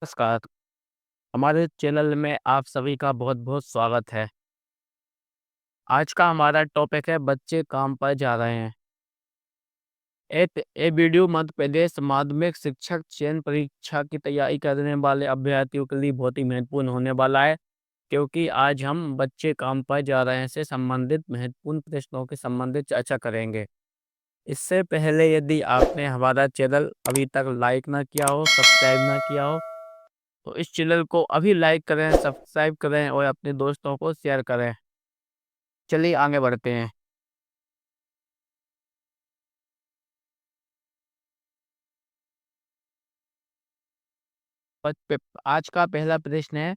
नमस्कार, हमारे चैनल में आप सभी का बहुत-बहुत स्वागत है। आज का हमारा टॉपिक है बच्चे काम पर जा रहे हैं। ये वीडियो मध्य प्रदेश माध्यमिक शिक्षक चयन परीक्षा की तैयारी करने वाले अभ्यर्थियों के लिए बहुत ही महत्वपूर्ण होने वाला है, क्योंकि आज हम बच्चे काम पर जा रहे हैं से संबंधित महत्वपूर्ण प्रश्नों के संबंधित चर्चा करेंगे। इससे पहले यदि आपने हमारा चैनल अभी तक लाइक ना किया हो, सब्सक्राइब ना किया हो, तो इस चैनल को अभी लाइक करें, सब्सक्राइब करें और अपने दोस्तों को शेयर करें। चलिए आगे बढ़ते हैं। आज का पहला प्रश्न है,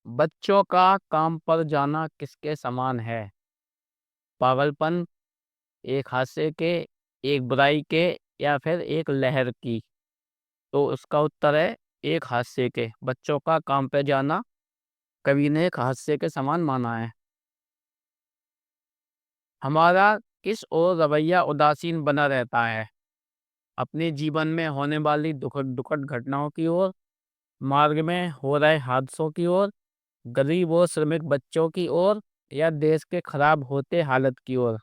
बच्चों का काम पर जाना किसके समान है? पागलपन, एक हादसे के, एक बुराई के या फिर एक लहर की? तो उसका उत्तर है एक हादसे के। बच्चों का काम पे जाना कवि ने एक हादसे के समान माना है। हमारा किस ओर रवैया उदासीन बना रहता है? अपने जीवन में होने वाली दुखद दुखद घटनाओं की ओर, मार्ग में हो रहे हादसों की ओर, गरीब और श्रमिक बच्चों की ओर या देश के खराब होते हालत की ओर?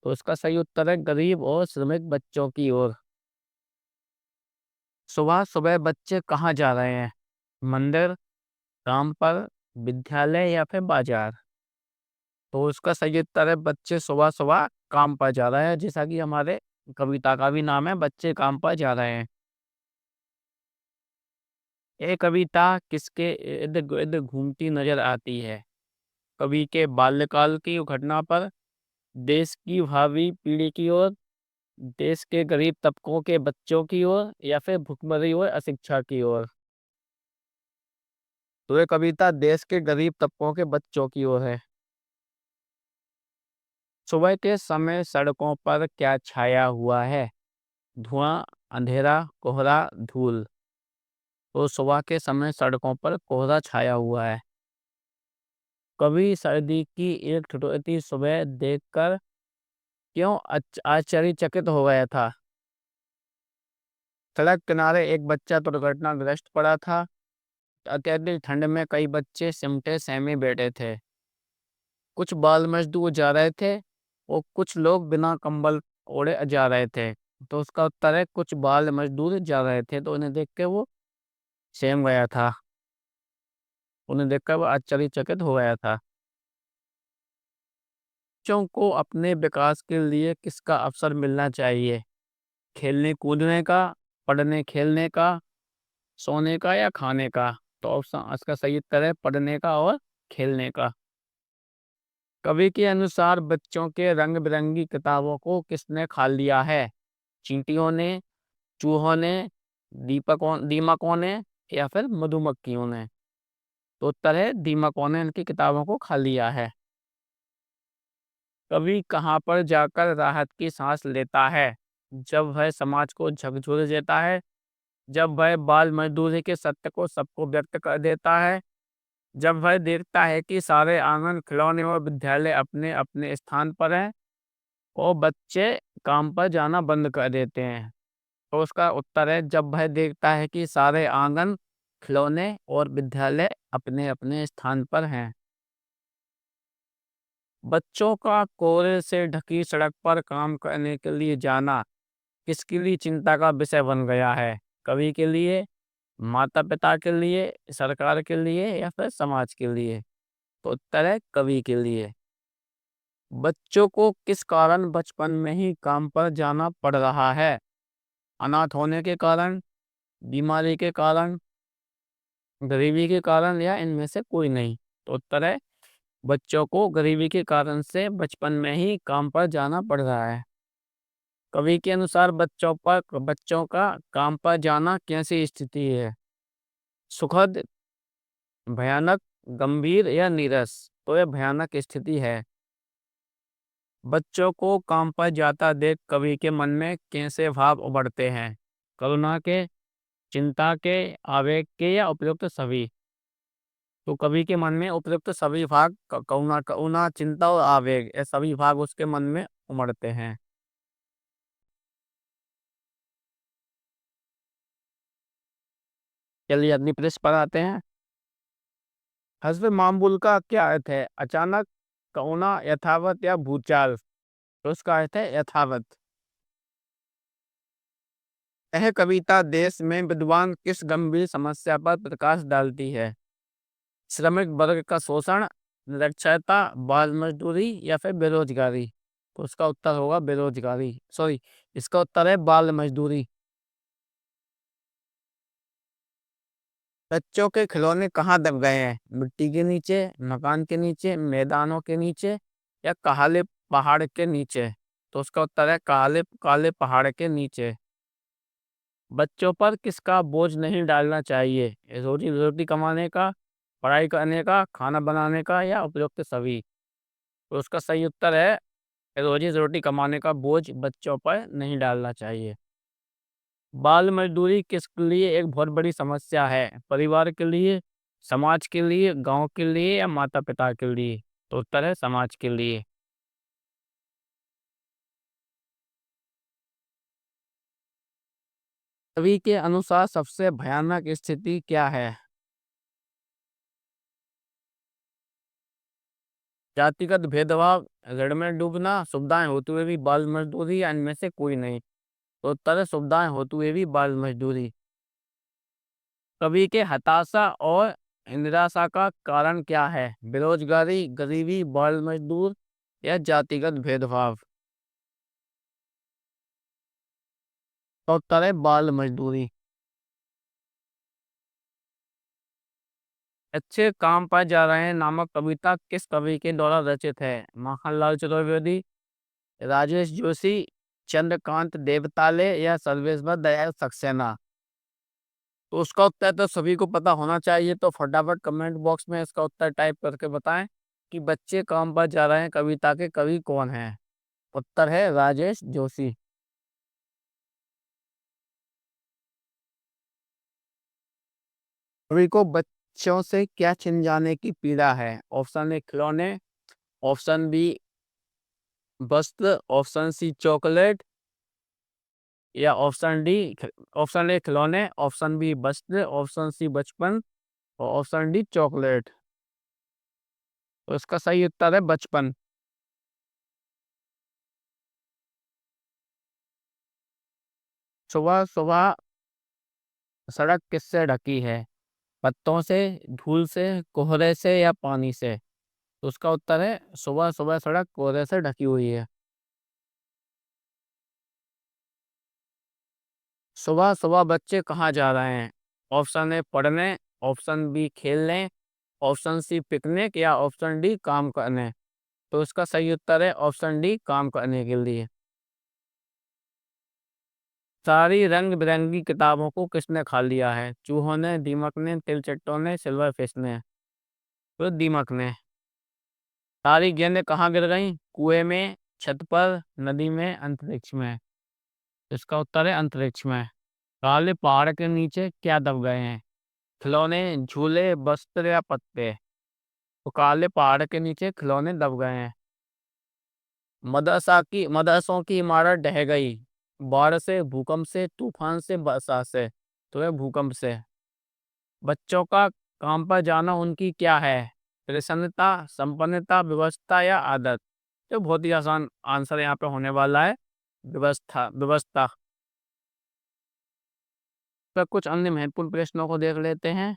तो इसका सही उत्तर है गरीब और श्रमिक बच्चों की ओर। सुबह सुबह बच्चे कहाँ जा रहे हैं? मंदिर, काम पर, विद्यालय या फिर बाजार? तो इसका सही उत्तर है बच्चे सुबह सुबह काम पर जा रहे हैं, जैसा कि हमारे कविता का भी नाम है बच्चे काम पर जा रहे हैं। ये कविता किसके इर्द गिर्द घूमती नजर आती है? कवि के बाल्यकाल की घटना पर, देश की भावी पीढ़ी की ओर, देश के गरीब तबकों के बच्चों की ओर या फिर भुखमरी और अशिक्षा की ओर? तो ये कविता देश के गरीब तबकों के बच्चों की ओर है। सुबह के समय सड़कों पर क्या छाया हुआ है? धुआं, अंधेरा, कोहरा, धूल? तो सुबह के समय सड़कों पर कोहरा छाया हुआ है। कवि सर्दी की एक ठिठुरती सुबह देखकर क्यों आश्चर्यचकित हो गया था? सड़क किनारे एक बच्चा दुर्घटनाग्रस्त पड़ा था। अत्यधिक ठंड में कई बच्चे सिमटे सहमे बैठे थे। कुछ बाल मजदूर जा रहे थे और कुछ लोग बिना कंबल ओढ़े जा रहे थे। तो उसका उत्तर है कुछ बाल मजदूर जा रहे थे, तो उन्हें देख के वो सहम गया था। उन्हें देखकर वो आश्चर्यचकित हो गया था। बच्चों को अपने विकास के लिए किसका अवसर मिलना चाहिए? खेलने कूदने का, पढ़ने खेलने का, सोने का या खाने का? तो ऑप्शन इसका सही उत्तर है पढ़ने का और खेलने का। कवि के अनुसार बच्चों के रंग बिरंगी किताबों को किसने खा लिया है? चींटियों ने, चूहों ने, दीमकों ने या फिर मधुमक्खियों ने? तो उत्तर है दीमकों ने इनकी किताबों को खा लिया है। कवि कहाँ पर जाकर राहत की सांस लेता है? जब वह समाज को झकझोर देता है, जब वह बाल मजदूरी के सत्य को सबको व्यक्त कर देता है, जब वह देखता है कि सारे आंगन, खिलौने और विद्यालय अपने अपने स्थान पर हैं और बच्चे काम पर जाना बंद कर देते हैं? तो उसका उत्तर है जब वह देखता है कि सारे आंगन, खिलौने और विद्यालय अपने अपने स्थान पर हैं। बच्चों का कोहरे से ढकी सड़क पर काम करने के लिए जाना किसके लिए चिंता का विषय बन गया है? कवि के लिए, माता-पिता के लिए, सरकार के लिए या फिर समाज के लिए? तो उत्तर है कवि के लिए। बच्चों को किस कारण बचपन में ही काम पर जाना पड़ रहा है? अनाथ होने के कारण, बीमारी के कारण, गरीबी के कारण या इनमें से कोई नहीं? तो उत्तर है बच्चों को गरीबी के कारण से बचपन में ही काम पर जाना पड़ रहा है। कवि के अनुसार बच्चों का काम पर जाना कैसी स्थिति है? सुखद, भयानक, गंभीर या नीरस? तो यह भयानक स्थिति है। बच्चों को काम पर जाता देख कवि के मन में कैसे भाव उमड़ते हैं? करुणा के, चिंता के, आवेग के या उपयुक्त सभी? तो कवि के मन में उपयुक्त सभी भाग करुणा करुणा, चिंता और आवेग, ये सभी भाग उसके मन में उमड़ते हैं। चलिए अगली प्रश्न पर आते हैं। हस्ब मामूल का क्या अर्थ है? अचानक, कौना, यथावत या भूचाल? तो उसका अर्थ है यथावत। यह कविता देश में विद्वान किस गंभीर समस्या पर प्रकाश डालती है? श्रमिक वर्ग का शोषण, निरक्षरता, बाल मजदूरी या फिर बेरोजगारी? तो उसका उत्तर होगा बेरोजगारी, सॉरी, इसका उत्तर है बाल मजदूरी। बच्चों के खिलौने कहाँ दब गए हैं? मिट्टी के नीचे, मकान के नीचे, मैदानों के नीचे या काले पहाड़ के नीचे? तो उसका उत्तर है काले काले पहाड़ के नीचे। बच्चों पर किसका बोझ नहीं डालना चाहिए? रोजी रोटी कमाने का, पढ़ाई करने का, खाना बनाने का या उपयुक्त सभी? तो उसका सही उत्तर है रोजी रोटी कमाने का बोझ बच्चों पर नहीं डालना चाहिए। बाल मजदूरी किसके लिए एक बहुत बड़ी समस्या है? परिवार के लिए, समाज के लिए, गांव के लिए या माता पिता के लिए? तो उत्तर है समाज के लिए। कवि के अनुसार सबसे भयानक स्थिति क्या है? जातिगत भेदभाव, ऋण में डूबना, सुविधाएं होते हुए भी बाल मजदूरी या इनमें से कोई नहीं? तो उत्तर है सुविधाएं होते हुए भी बाल मजदूरी। कवि के हताशा और निराशा का कारण क्या है? बेरोजगारी, गरीबी, बाल मजदूर या जातिगत भेदभाव? तो उत्तर है बाल मजदूरी। अच्छे काम पर जा रहे हैं नामक कविता किस कवि के द्वारा रचित है? माखनलाल चतुर्वेदी, राजेश जोशी, चंद्रकांत देवताले या सर्वेश्वर दयाल सक्सेना? तो उसका उत्तर तो सभी को पता होना चाहिए, तो फटाफट कमेंट बॉक्स में इसका उत्तर टाइप करके बताएं कि बच्चे काम पर जा रहे हैं कविता के कवि कौन हैं? उत्तर है राजेश जोशी। कवि को बच्चों से क्या छिन जाने की पीड़ा है? ऑप्शन ए खिलौने, ऑप्शन बी वस्त्र, ऑप्शन सी चॉकलेट या ऑप्शन ए खिलौने, ऑप्शन बी वस्त्र, ऑप्शन सी बचपन और ऑप्शन डी चॉकलेट? तो इसका सही उत्तर है बचपन। सुबह सुबह सड़क किससे ढकी है? पत्तों से, धूल से, कोहरे से या पानी से? तो उसका उत्तर है सुबह सुबह सड़क कोहरे से ढकी हुई है। सुबह सुबह बच्चे कहाँ जा रहे हैं? ऑप्शन ए पढ़ने, ऑप्शन बी खेलने, ऑप्शन सी पिकनिक या ऑप्शन डी काम करने? तो इसका सही उत्तर है ऑप्शन डी काम करने के लिए। सारी रंग बिरंगी किताबों को किसने खा लिया है? चूहों ने, दीमक ने, तिलचट्टों ने, सिल्वर फिश ने? तो दीमक ने। सारी गेंदें कहाँ गिर गईं? कुएं में, छत पर, नदी में, अंतरिक्ष में? इसका उत्तर है अंतरिक्ष में। काले पहाड़ के नीचे क्या दब गए हैं? खिलौने, झूले, वस्त्र या पत्ते? तो काले पहाड़ के नीचे खिलौने दब गए हैं। मदरसों की इमारत ढह गई, बाढ़ से, भूकंप से, तूफान से, बरसात से? तो यह भूकंप से। बच्चों का काम पर जाना उनकी क्या है? प्रसन्नता, संपन्नता, व्यवस्था या आदत? तो बहुत ही आसान आंसर यहाँ पे होने वाला है व्यवस्था, व्यवस्था। पर कुछ अन्य महत्वपूर्ण प्रश्नों को देख लेते हैं।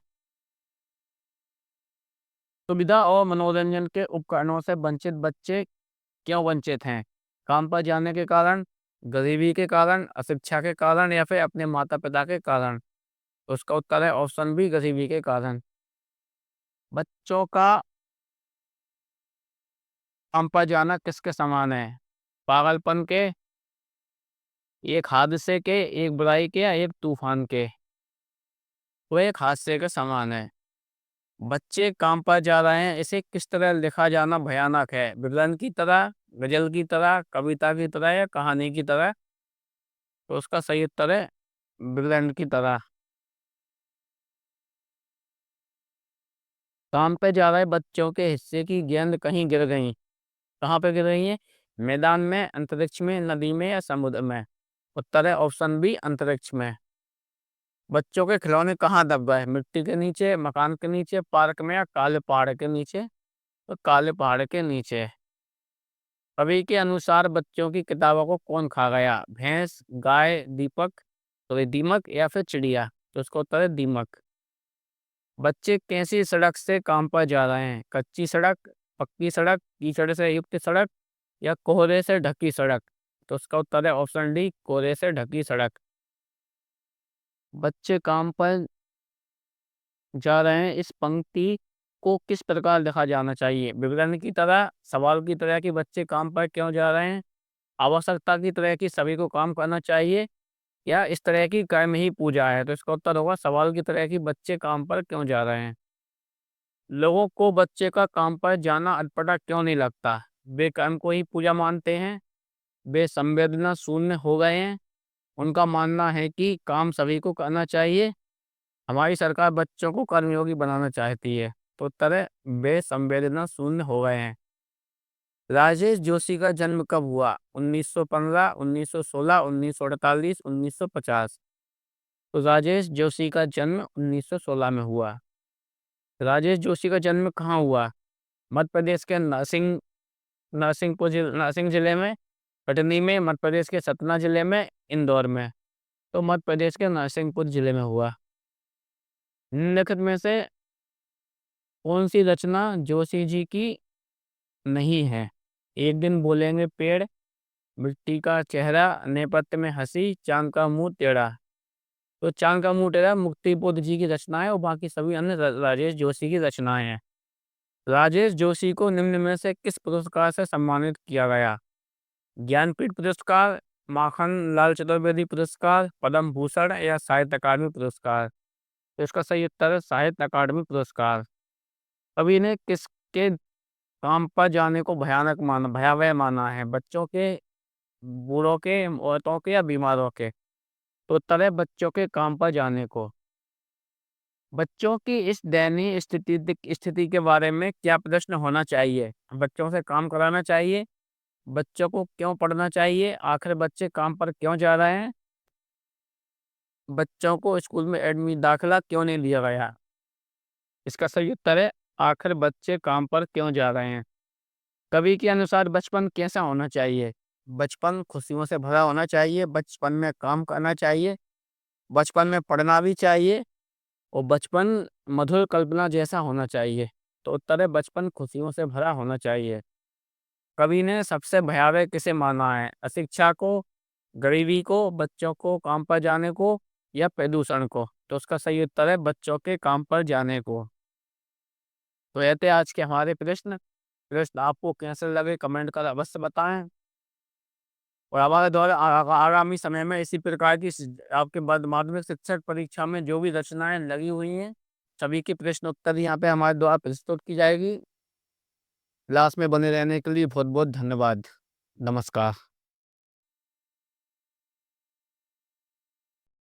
सुविधा और मनोरंजन के उपकरणों से वंचित बच्चे क्यों वंचित हैं? काम पर जाने के कारण, गरीबी के कारण, अशिक्षा के कारण या फिर अपने माता पिता के कारण? तो उसका उत्तर है ऑप्शन बी गरीबी के कारण। बच्चों का काम पर जाना किसके समान है? पागलपन के, एक हादसे के, एक बुराई के या एक तूफान के? वो एक हादसे के समान है। बच्चे काम पर जा रहे हैं इसे किस तरह लिखा जाना भयानक है? विवरण की तरह, गजल की तरह, कविता की तरह या कहानी की तरह? तो उसका सही उत्तर है विवरण की तरह। काम पे जा रहे बच्चों के हिस्से की गेंद कहीं गिर गई, कहाँ पे गिर रही है? मैदान में, अंतरिक्ष में, नदी में या समुद्र में? उत्तर है ऑप्शन बी अंतरिक्ष में। बच्चों के खिलौने कहाँ दब गए? मिट्टी के नीचे, मकान के नीचे, पार्क में या काले पहाड़ के नीचे? तो काले पहाड़ के नीचे। कवि के अनुसार बच्चों की किताबों को कौन खा गया? भैंस, गाय, दीमक या फिर चिड़िया? तो इसका उत्तर है दीमक। बच्चे कैसी सड़क से काम पर जा रहे हैं? कच्ची सड़क, पक्की सड़क, कीचड़ से युक्त सड़क या कोहरे से ढकी सड़क? तो इसका उत्तर है ऑप्शन डी, कोहरे से ढकी सड़क। बच्चे काम पर जा रहे हैं, इस पंक्ति को किस प्रकार लिखा जाना चाहिए? विवरण की तरह, सवाल की तरह कि बच्चे काम पर क्यों जा रहे हैं, आवश्यकता की तरह कि सभी को काम करना चाहिए, या इस तरह की कर्म ही पूजा है? तो इसका उत्तर होगा सवाल की तरह कि बच्चे काम पर क्यों जा रहे हैं। लोगों को बच्चे का काम पर जाना अटपटा क्यों नहीं लगता? वे कर्म को ही पूजा मानते हैं, वे संवेदना शून्य हो गए हैं, उनका मानना है कि काम सभी को करना चाहिए, हमारी सरकार बच्चों को कर्मयोगी बनाना चाहती है। तो उत्तर है वे संवेदना शून्य हो गए हैं। राजेश जोशी का जन्म कब हुआ? 1915, 1916, 1948, 1950? तो राजेश जोशी का जन्म 1916 में हुआ। राजेश जोशी का जन्म कहाँ हुआ? मध्य प्रदेश के नरसिंह जिले में, कटनी में, मध्य प्रदेश के सतना जिले में, इंदौर में? तो मध्य प्रदेश के नरसिंहपुर जिले में हुआ। निम्नलिखित में से कौन सी रचना जोशी जी की नहीं है? एक दिन बोलेंगे पेड़, मिट्टी का चेहरा, नेपथ्य में हंसी, चांद का मुंह टेढ़ा? तो चांद का मुंह टेढ़ा मुक्तिबोध जी की रचना है और बाकी सभी अन्य राजेश जोशी की रचनाएं हैं। राजेश जोशी को निम्न में से किस पुरस्कार से सम्मानित किया गया? ज्ञानपीठ पुरस्कार, माखन लाल चतुर्वेदी पुरस्कार, पद्म भूषण या साहित्य अकादमी पुरस्कार? तो इसका सही उत्तर है साहित्य अकादमी पुरस्कार। कवि ने किसके काम पर जाने को भयावह माना है? बच्चों के, बूढ़ों के, औरतों के या बीमारों के? तो उत्तर है बच्चों के काम पर जाने को। बच्चों की इस दयनीय स्थिति के बारे में क्या प्रश्न होना चाहिए? बच्चों से काम कराना चाहिए, बच्चों को क्यों पढ़ना चाहिए, आखिर बच्चे काम पर क्यों जा रहे हैं, बच्चों को स्कूल में एडमिशन दाखिला क्यों नहीं दिया गया? इसका सही उत्तर है आखिर बच्चे काम पर क्यों जा रहे हैं। कवि के अनुसार बचपन कैसा होना चाहिए? बचपन खुशियों से भरा होना चाहिए, बचपन में काम करना चाहिए, बचपन में पढ़ना भी चाहिए और बचपन मधुर कल्पना जैसा होना चाहिए। तो उत्तर है बचपन खुशियों से भरा होना चाहिए। कवि ने सबसे भयावह किसे माना है? अशिक्षा को, गरीबी को, बच्चों को काम पर जाने को या प्रदूषण को? तो उसका सही उत्तर है बच्चों के काम पर जाने को। तो ये थे आज के हमारे प्रश्न। प्रश्न आपको कैसे लगे कमेंट कर अवश्य बताएं और हमारे द्वारा आगामी समय में इसी प्रकार की आपके बाद माध्यमिक शिक्षक परीक्षा में जो भी रचनाएं लगी हुई हैं सभी के प्रश्न उत्तर यहाँ पे हमारे द्वारा प्रस्तुत की जाएगी। क्लास में बने रहने के लिए बहुत बहुत धन्यवाद। नमस्कार।